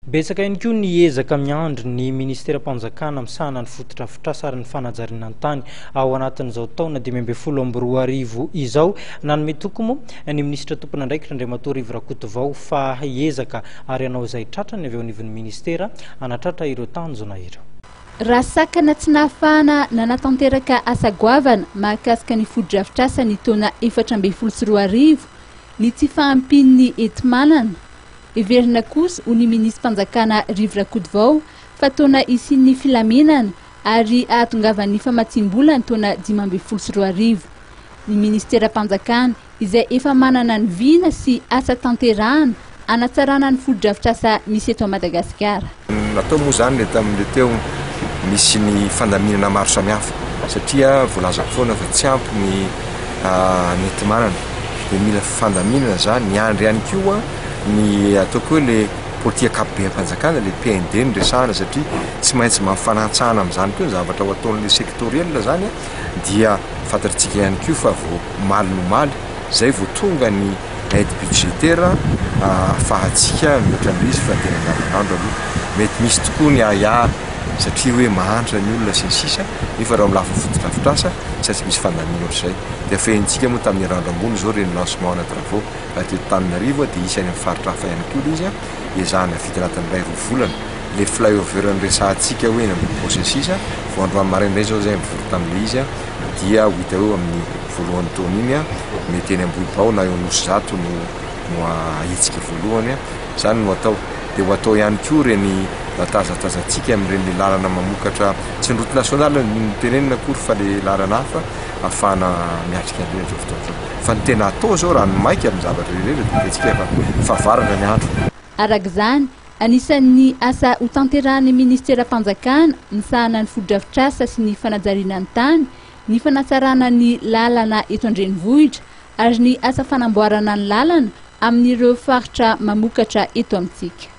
Betsaka ihany koa niezaka miandry ny ministera mpanjakana misahana ny fotodrafitrasa ary ny fanajariana ny tany ao anatin'izao taona 2022 izao. Nanome toko moa ny ministra tompon'andraikitra Andriamatoa Rivo Rakotovao fa hiezaka ary hanao izay tratrany avy ao anivon'ny ministera hanatratra ireo tanjona ireo. Raha sakana tsy nahafahana nanatanteraka asa goavana mahakasika ny fotodrafitrasa ny taona 2022 ny tsy fahampian'ny entimanana. Everina kosa ho ny ministra mpanjakana Rivo Rakotovao fa taona isian'ny filaminana ary ahatongavany famatsim-bola ny taona 2022. Ny ministera mpanjakana izay efa manana ny vina sy asa tanterahana hanatsarana ny fotodrafitrasa misy eto Madagasikara. Natao moa zany tamin'ilay teo misy ny fandaminana maro samihafa satria voalaza foana fa tsy ampy ny entimanana dia mila fandaminana zany ny andry ihany koa ny ataoko hoe le politika ankapobeny mpanjakana le PND ny resahana satria tsy maintsy mampanantsahana amin'izany koa ny zavatra ho ataon'le sektoriel zany dia fantatritsika ihany koa fa vao maly no maly zay vao tonga ny aide budgétaire ahafahantsika mihoatra an'izy fa tena andavanandro aloha mety misy tokoa ny aya satria hoe mahantra ny olona sy ny sisa nefa raha milafa fotodrafitrasa tsy misy fandamina ohatr'izay dia fehintsika moa tamin'ny randro ambony zao reny lancement na travaux teto Tananarivo dia isany amin'ny faritra hafa ihany koa izy iezahana vita anatin'ny iray roa volana le flyover resahantsika hoe amin'ny processus vao androany maraindray zao zay mivory tamin'ilay izy dia ho hita eo amin'ny voalohany taona iny mety eny Ambohibao na eo Nosy Zato no ahitsika voalohany zany no atao dia ho atao ihany koa reny tazatazantsika amin'ireny lalana mamokatra tsy ny route nationale ny tenenina akory fa le lalana hafa ahafahana miatrika an'ireny zao fotoana fa ny tena atao zao raha ny maika amin'ny zavatra ireny dia antsika fa favarana ny andro. Arak'izany anisan'ny asa ho tanterahan'ny ministera mpanjakana misahana ny fotodrafitrasa sy ny fanajariana ny tany ny fanatsarana ny lalana eto Andrenivohitra ary ny asa fanamboarana ny lalana amin'ireo faritra mamokatra eto amintsika.